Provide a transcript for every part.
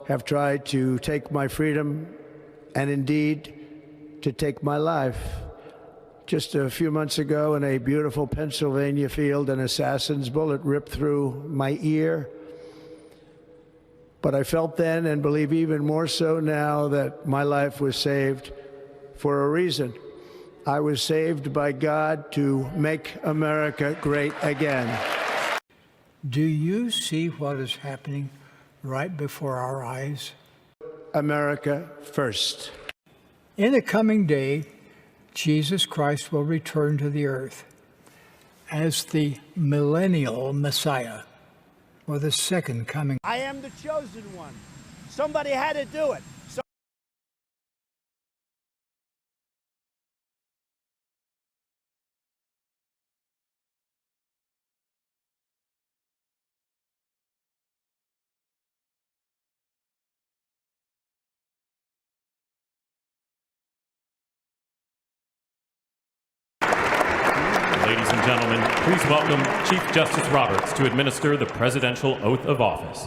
have tried to take my freedom and indeed to take my life. Just a few months ago in a beautiful Pennsylvania field, an assassin's bullet ripped through my ear. But I felt then, and believe even more so now, that my life was saved for a reason. I was saved by God to make America great again. Do you see what is happening right before our eyes? America first. In the coming day, Jesus Christ will return to the earth as the millennial Messiah, or the second coming. I am the chosen one. Somebody had to do it. Ladies and gentlemen, please welcome Chief Justice Roberts to administer the presidential oath of office.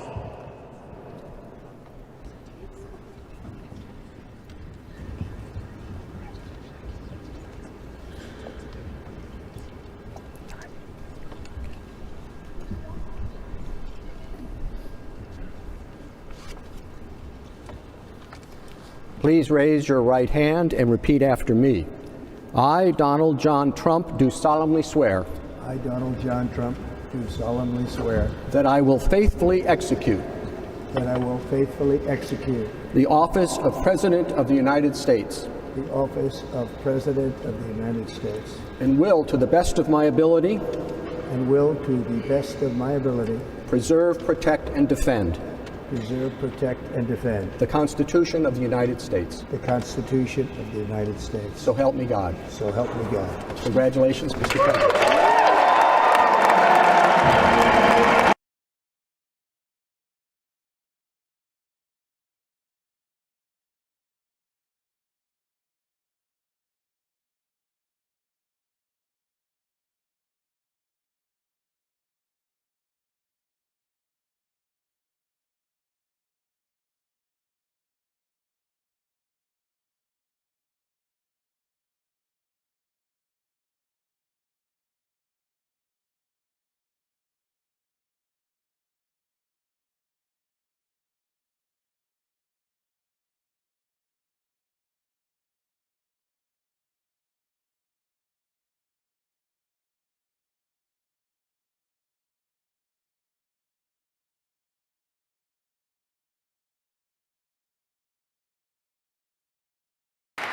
Please raise your right hand and repeat after me. I, Donald John Trump, do solemnly swear. I, Donald John Trump, do solemnly swear that I will faithfully execute that I will faithfully execute the office of President of the United States the office of President of the United States and will, to the best of my ability, preserve, protect, and defend the Constitution of the United States. The Constitution of the United States. So help me God. So help me God. Congratulations, Mr. President.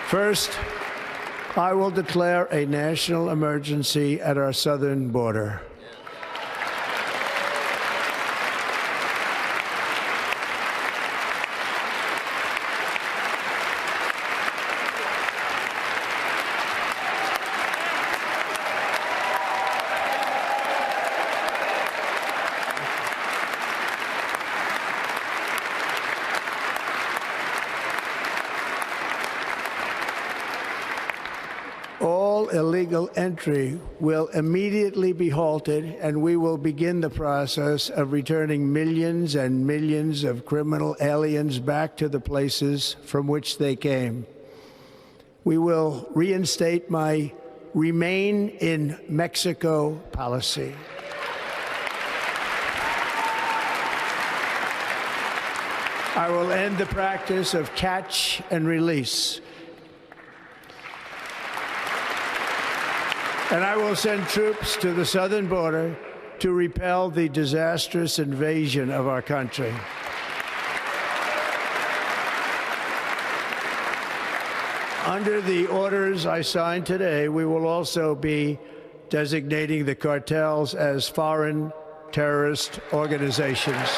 First, I will declare a national emergency at our southern border. All illegal entry will immediately be halted, and we will begin the process of returning millions and millions of criminal aliens back to the places from which they came. We will reinstate my Remain in Mexico policy. I will end the practice of catch and release. And I will send troops to the southern border to repel the disastrous invasion of our country. Under the orders I signed today, we will also be designating the cartels as foreign terrorist organizations.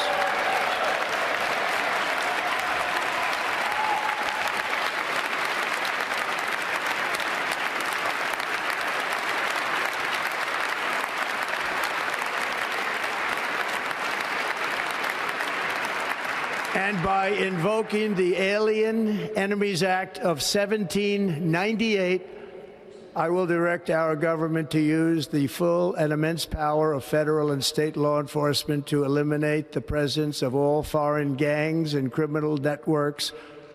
And by invoking the Alien Enemies Act of 1798, I will direct our government to use the full and immense power of federal and state law enforcement to eliminate the presence of all foreign gangs and criminal networks,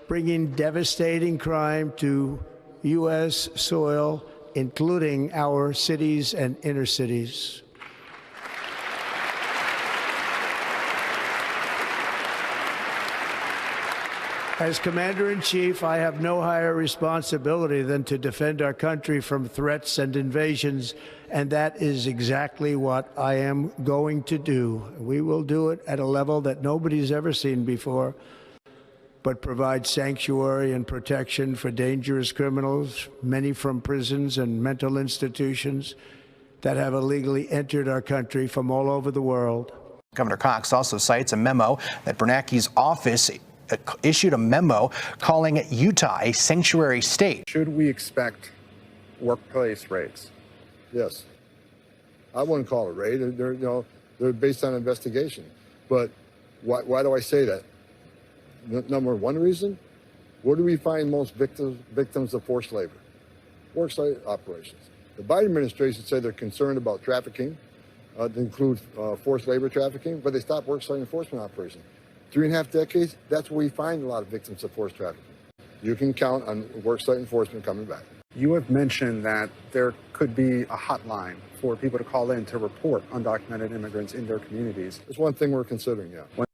bringing devastating crime to U.S. soil, including our cities and inner cities. As Commander-in-Chief, I have no higher responsibility than to defend our country from threats and invasions, and that is exactly what I am going to do. We will do it at a level that nobody's ever seen before, but provide sanctuary and protection for dangerous criminals, many from prisons and mental institutions that have illegally entered our country from all over the world. Governor Cox also cites a memo that Bernanke's office issued a memo calling Utah a sanctuary state. Should we expect workplace raids? Yes. I wouldn't call it a raid. They're based on investigation. But why do I say that? Number one reason, where do we find most victims of forced labor? Worksite operations. The Biden administration said they're concerned about trafficking, to include forced labor trafficking, but they stopped worksite enforcement operations. 3.5 decades, that's where we find a lot of victims of forced trafficking. You can count on worksite enforcement coming back. You have mentioned that there could be a hotline for people to call in to report undocumented immigrants in their communities. It's one thing we're considering, yeah.